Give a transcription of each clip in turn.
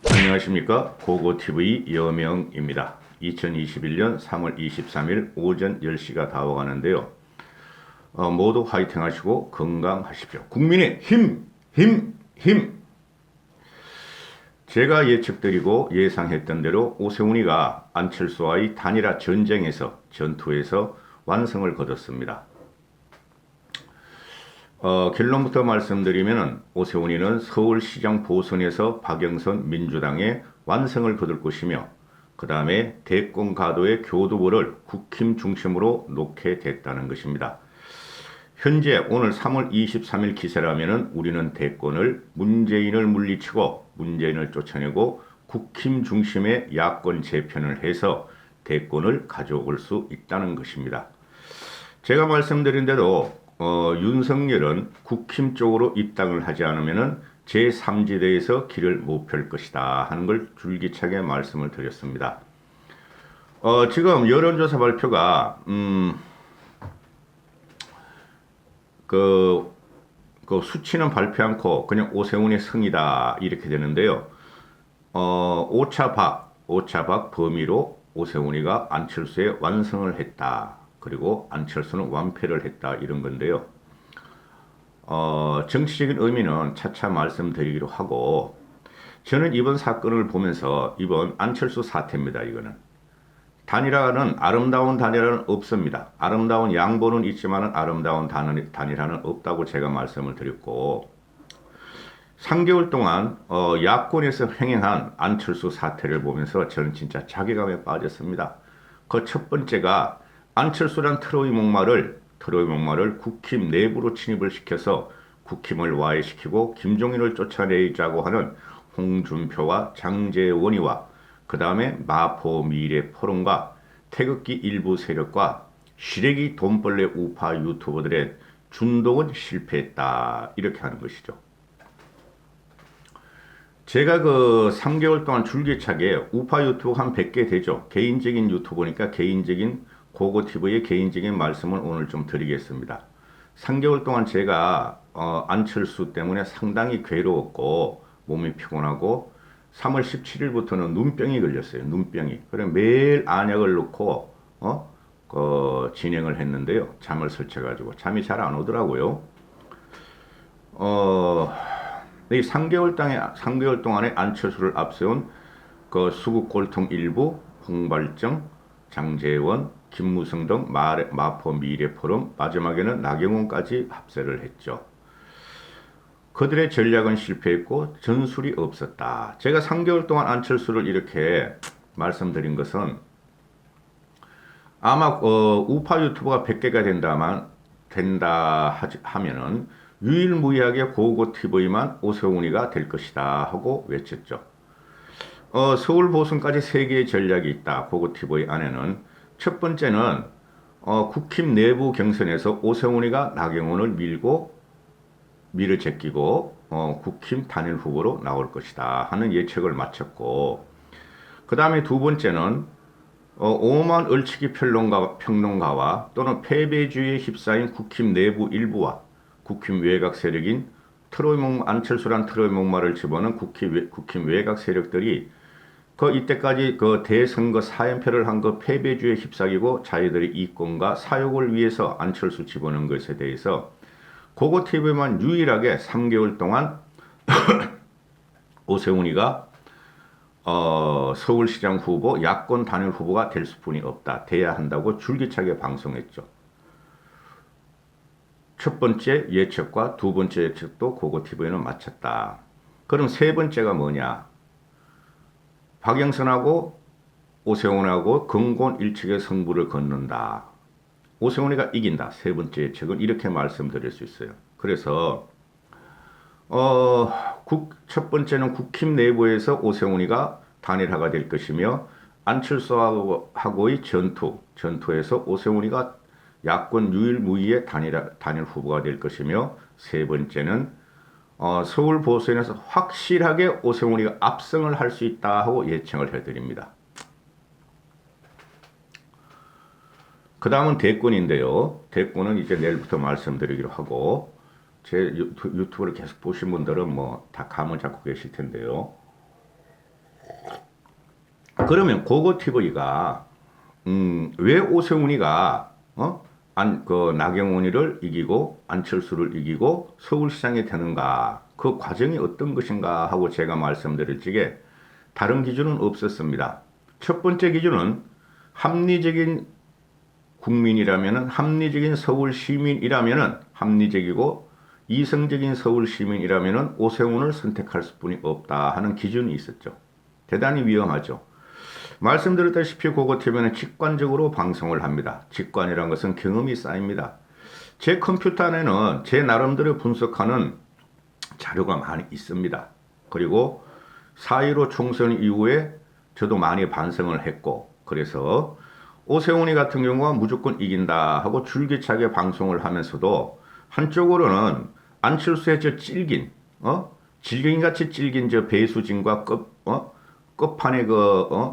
안녕하십니까. 고고TV 여명입니다. 2021년 3월 23일 오전 10시가 다가가는데요. 모두 화이팅 하시고 건강하십시오. 국민의 힘, 힘, 힘! 제가 예측드리고 예상했던 대로 오세훈이가 안철수와의 단일화 전투에서 완성을 거뒀습니다. 결론부터 말씀드리면 오세훈이는 서울시장 보선에서 박영선 민주당의 완성을 거둘 것이며 그 다음에 대권 가도의 교두보를 국힘 중심으로 놓게 됐다는 것입니다. 현재 오늘 3월 23일 기세라면 우리는 대권을 문재인을 물리치고 문재인을 쫓아내고 국힘 중심의 야권 재편을 해서 대권을 가져올 수 있다는 것입니다. 제가 말씀드린 대로 윤석열은 국힘 쪽으로 입당을 하지 않으면 제3지대에서 길을 못 펼 것이다 하는 걸 줄기차게 말씀을 드렸습니다. 지금 여론조사 발표가 그 수치는 발표 않고 그냥 오세훈의 승이다 이렇게 되는데요. 오차박 범위로 오세훈이가 안철수의 완성을 했다. 그리고 안철수는 완패를 했다 이런 건데요. 정치적인 의미는 차차 말씀드리기로 하고 저는 이번 사건을 보면서 이번 안철수 사태입니다. 이거는 단일화는 아름다운 단일화는 없습니다. 아름다운 양보는 있지만 아름다운 단일화는 없다고 제가 말씀을 드렸고 3개월 동안 야권에서 횡행한 안철수 사태를 보면서 저는 진짜 자괴감에 빠졌습니다. 그 첫 번째가 안철수란 트로이 목마를 국힘 내부로 침입을 시켜서 국힘을 와해시키고 김종인을 쫓아내자고 하는 홍준표와 장제원이와 그 다음에 마포 미래 포럼과 태극기 일부 세력과 시래기 돈벌레 우파 유튜버들의 준동은 실패했다 이렇게 하는 것이죠. 제가 그 3개월 동안 줄기차게 우파 유튜브 한 100개 되죠. 개인적인 유튜버니까 개인적인 고고TV의 개인적인 말씀을 오늘 좀 드리겠습니다. 3개월 동안 제가 안철수 때문에 상당히 괴로웠고 몸이 피곤하고 3월 17일부터는 눈병이 걸렸어요. 눈병이. 그래 매일 안약을 넣고 진행을 했는데요. 잠을 설쳐가지고 잠이 잘 안 오더라고요. 이 3개월 동안에 안철수를 앞세운 그 수국골통 일부, 홍발정, 장제원, 김무성 등 마포 미래포럼, 마지막에는 나경원까지 합세를 했죠. 그들의 전략은 실패했고 전술이 없었다. 제가 3개월 동안 안철수를 이렇게 말씀드린 것은 아마 우파 유튜버가 100개가 된다 하면은 유일무이하게 고고TV만 오세훈이가 될 것이다 하고 외쳤죠. 서울 보선까지 3개의 전략이 있다. 고고TV 안에는 첫 번째는 국힘 내부 경선에서 오세훈이가 나경원을 밀어 제끼고 국힘 단일 후보로 나올 것이다 하는 예측을 마쳤고 그 다음에 두 번째는 오만 얼치기 평론가와 또는 패배주의에 휩싸인 국힘 내부 일부와 국힘 외곽 세력인 안철수란 트로이 목마를 집어넣은 국힘 외곽 세력들이 이때까지 대선거 4연패를 한 패배주의에 휩싸이고 자기들의 이권과 사욕을 위해서 안철수 집어넣은 것에 대해서 고고TV만 유일하게 3개월 동안 오세훈이가 서울시장 후보, 야권 단일 후보가 될 수뿐이 없다. 돼야 한다고 줄기차게 방송했죠. 첫 번째 예측과 두 번째 예측도 고고TV는 마쳤다. 그럼 세 번째가 뭐냐? 박영선하고 오세훈하고 근본 일측의 승부를 걷는다. 오세훈이가 이긴다. 세 번째 예측은 이렇게 말씀드릴 수 있어요. 그래서 첫 번째는 국힘 내부에서 오세훈이가 단일화가 될 것이며 안철수하고의 전투에서 오세훈이가 야권 유일무이의 단일 후보가 될 것이며 세 번째는 서울 보선에서 확실하게 오세훈이가 압승을 할 수 있다 하고 예측을 해드립니다. 그 다음은 대권인데요. 대권은 이제 내일부터 말씀드리기로 하고 제 유튜브를 계속 보신 분들은 뭐 다 감을 잡고 계실 텐데요. 그러면 고고 TV가 왜 오세훈이가 나경원이를 이기고 안철수를 이기고 서울시장이 되는가? 그 과정이 어떤 것인가 하고 제가 말씀드릴 적에 다른 기준은 없었습니다. 첫 번째 기준은 합리적인 국민이라면은 합리적인 서울 시민이라면은 합리적이고 이성적인 서울 시민이라면은 오세훈을 선택할 수뿐이 없다 하는 기준이 있었죠. 대단히 위험하죠. 말씀드렸다시피 고고TV는 직관적으로 방송을 합니다. 직관이란 것은 경험이 쌓입니다. 제 컴퓨터 안에는 제 나름대로 분석하는 자료가 많이 있습니다. 그리고 4.15 총선 이후에 저도 많이 반성을 했고, 그래서 오세훈이 같은 경우가 무조건 이긴다 하고 줄기차게 방송을 하면서도 한쪽으로는 안철수의 저 질긴같이 질긴 저 배수진과 끝판에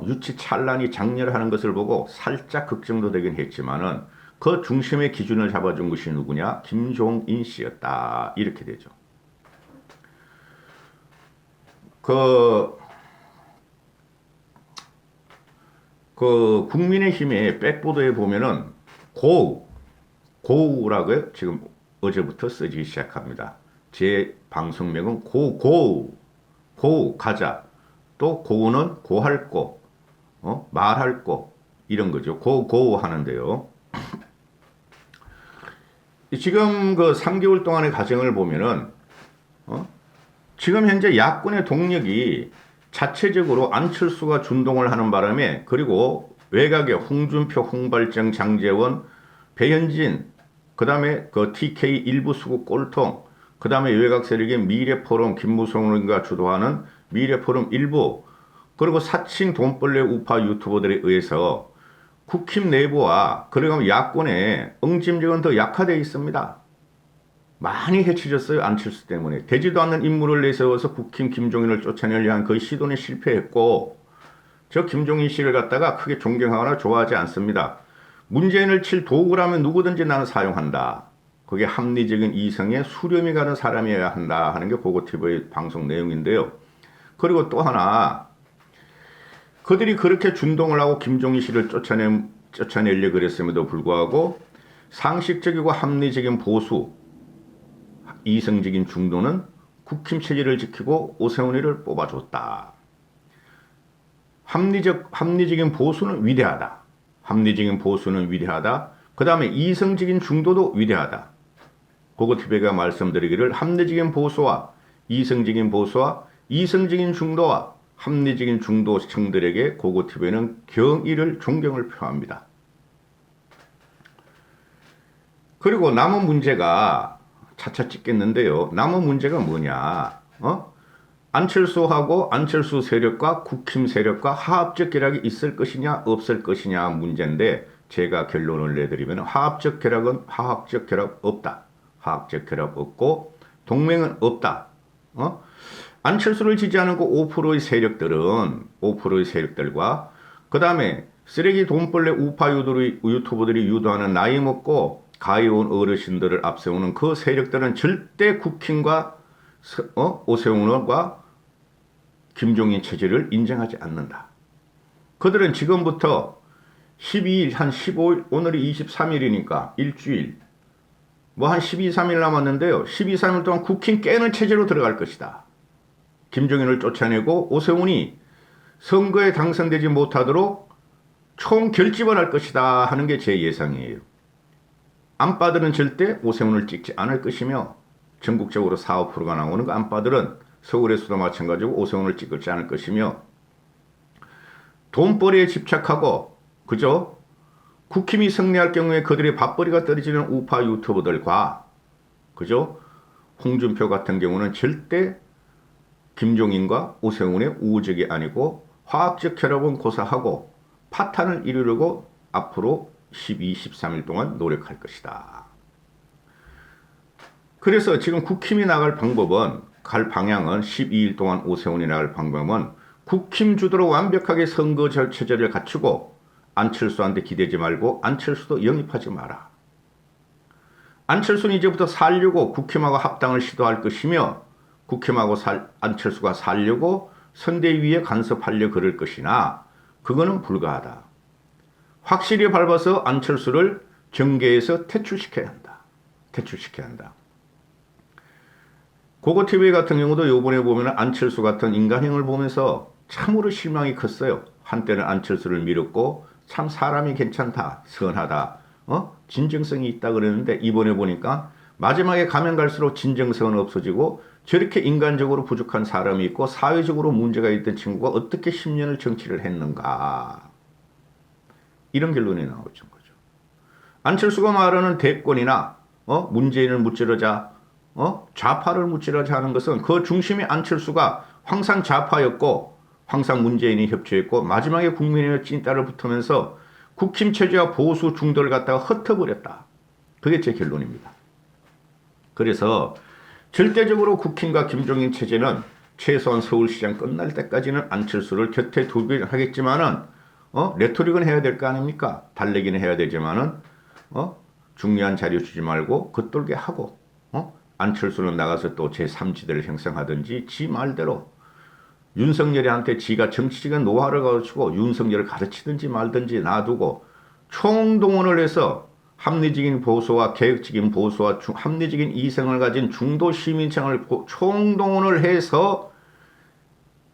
유치 찬란히 장렬하는 것을 보고 살짝 걱정도 되긴 했지만은 그 중심의 기준을 잡아준 것이 누구냐? 김종인 씨였다. 이렇게 되죠. 국민의힘의 백보드에 보면은 고우라고요. 지금 어제부터 쓰기 시작합니다. 제 방송명은 고우 가자. 또 고우는 고할 거, 말할 거 이런 거죠. 고우 하는데요. 지금 그 3개월 동안의 과정을 보면은 지금 현재 야권의 동력이 자체적으로 안철수가 준동을 하는 바람에, 그리고 외곽의 홍준표, 홍발정, 장제원, 배현진, 그 다음에 그 TK 일부 수구 꼴통, 그 다음에 외곽 세력의 미래포럼 김무성과 주도하는 미래포럼 일부, 그리고 사칭 돈벌레 우파 유튜버들에 의해서 국힘 내부와 그리고 야권의 응집력은 더 약화되어 있습니다. 많이 해치졌어요. 안철수 때문에. 되지도 않는 인물을 내세워서 국힘 김종인을 쫓아내려 한 그 시도는 실패했고, 저 김종인 씨를 갖다가 크게 존경하거나 좋아하지 않습니다. 문재인을 칠 도구라면 누구든지 나는 사용한다. 그게 합리적인 이성에 수렴이 가는 사람이어야 한다 하는 게 고고TV의 방송 내용인데요. 그리고 또 하나, 그들이 그렇게 준동을 하고 김종인 씨를 쫓아내려 그랬음에도 불구하고 상식적이고 합리적인 보수, 이성적인 중도는 국힘 체제를 지키고 오세훈이를 뽑아줬다. 합리적인 보수는 위대하다. 합리적인 보수는 위대하다. 그 다음에 이성적인 중도도 위대하다. 고고TV가 말씀드리기를 합리적인 보수와 이성적인 중도와 합리적인 중도 시청들에게 고고TV는 경의를 존경을 표합니다. 그리고 남은 문제가 차차 찍겠는데요. 남은 문제가 뭐냐? 안철수하고 안철수 세력과 국힘 세력과 화합적 결합이 있을 것이냐 없을 것이냐 문제인데, 제가 결론을 내드리면 화합적 결합 없다. 화합적 결합 없고 동맹은 없다. 안철수를 지지하는 그 5%의 세력들과 그 다음에 쓰레기 돈벌레 우파 유튜버들이 유도하는 나이 먹고 가해온 어르신들을 앞세우는 그 세력들은 절대 국힘과 오세훈과 김종인 체제를 인정하지 않는다. 그들은 지금부터 12일, 한 15일, 오늘이 23일이니까 일주일, 한 12, 3일 남았는데요. 12, 3일 동안 국힘 깨는 체제로 들어갈 것이다. 김종인을 쫓아내고 오세훈이 선거에 당선되지 못하도록 총결집을 할 것이다 하는 게 제 예상이에요. 안빠들은 절대 오세훈을 찍지 않을 것이며, 전국적으로 4, 5%가 나오는 그 안빠들은 서울에서도 마찬가지고 오세훈을 찍지 않을 것이며, 돈벌이에 집착하고 그죠? 국힘이 승리할 경우에 그들의 밥벌이가 떨어지는 우파 유튜버들과 그죠? 홍준표 같은 경우는 절대 김종인과 오세훈의 우호적이 아니고 화학적 결합은 고사하고 파탄을 이루려고 앞으로 12, 13일 동안 노력할 것이다. 그래서 지금 국힘이 나갈 방향은 12일 동안 오세훈이 나갈 방법은 국힘 주도로 완벽하게 선거 체제를 갖추고 안철수한테 기대지 말고 안철수도 영입하지 마라. 안철수는 이제부터 살려고 국힘하고 합당을 시도할 것이며, 국힘하고 안철수가 살려고 선대위에 간섭하려 그럴 것이나 그거는 불가하다. 확실히 밟아서 안철수를 정계에서 퇴출시켜야 한다. 퇴출시켜야 한다. 고고TV 같은 경우도 요번에 보면 안철수 같은 인간형을 보면서 참으로 실망이 컸어요. 한때는 안철수를 밀었고 참 사람이 괜찮다, 선하다, 진정성이 있다 그랬는데 이번에 보니까 마지막에 가면 갈수록 진정성은 없어지고 저렇게 인간적으로 부족한 사람이 있고 사회적으로 문제가 있던 친구가 어떻게 10년을 정치를 했는가. 이런 결론이 나오죠. 안철수가 말하는 대권이나 문재인을 무찌르자, 좌파를 무찌르자 하는 것은 그 중심이 안철수가 항상 좌파였고 항상 문재인이 협조했고 마지막에 국민의힘 찐따를 붙으면서 국힘 체제와 보수 중도를 갖다가 흩어버렸다. 그게 제 결론입니다. 그래서 절대적으로 국힘과 김종인 체제는 최소한 서울시장 끝날 때까지는 안철수를 곁에 두긴 하겠지만은 레토릭은 해야 될 거 아닙니까? 달래기는 해야 되지만은 중요한 자료 주지 말고 겉돌게 하고 안철수는 나가서 또 제3지대를 형성하든지 지 말대로 윤석열이한테 지가 정치적인 노하우를 가르치고 윤석열을 가르치든지 말든지 놔두고 총동원을 해서 합리적인 보수와 개혁적인 보수와 합리적인 이성을 가진 중도 시민층을 총동원을 해서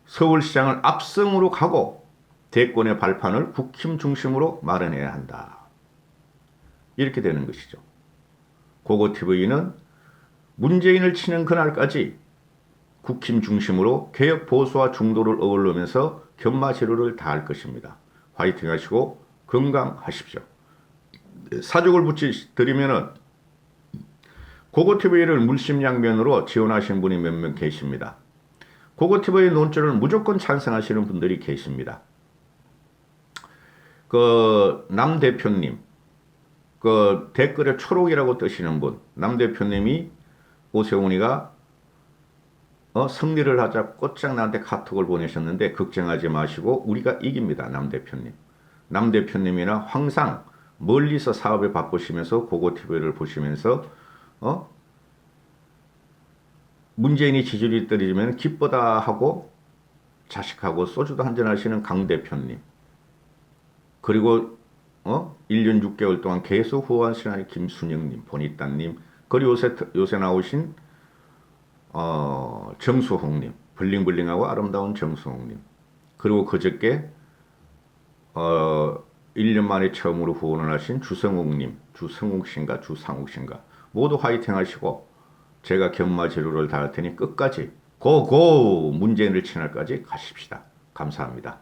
서울시장을 압승으로 가고 대권의 발판을 국힘 중심으로 마련해야 한다. 이렇게 되는 것이죠. 고고TV는 문재인을 치는 그날까지 국힘 중심으로 개혁 보수와 중도를 어울리면서 견마지루를 다할 것입니다. 화이팅 하시고 건강하십시오. 사족을 붙여드리면은 고고TV를 물심양면으로 지원하신 분이 몇 명 계십니다. 고고TV의 논조를 무조건 찬성하시는 분들이 계십니다. 남 대표님, 댓글에 초록이라고 뜨시는 분, 남 대표님이 오세훈이가 승리를 하자 곧장 나한테 카톡을 보내셨는데 걱정하지 마시고 우리가 이깁니다. 남 대표님. 남 대표님이나 항상 멀리서 사업에 바쁘시면서 고고TV를 보시면서 문재인이 지지율이 떨어지면 기쁘다 하고 자식하고 소주도 한잔 하시는 강 대표님. 그리고 1년 6개월 동안 계속 후원하시는 김순영님, 보니따님, 그리고 요새 나오신 정수홍님, 블링블링하고 아름다운 정수홍님, 그리고 그저께 1년 만에 처음으로 후원을 하신 주성욱님, 주성욱신가 주상욱신가 모두 화이팅 하시고 제가 견마지루를 다할 테니 끝까지 고고 문재인을 친할까지 가십시다. 감사합니다.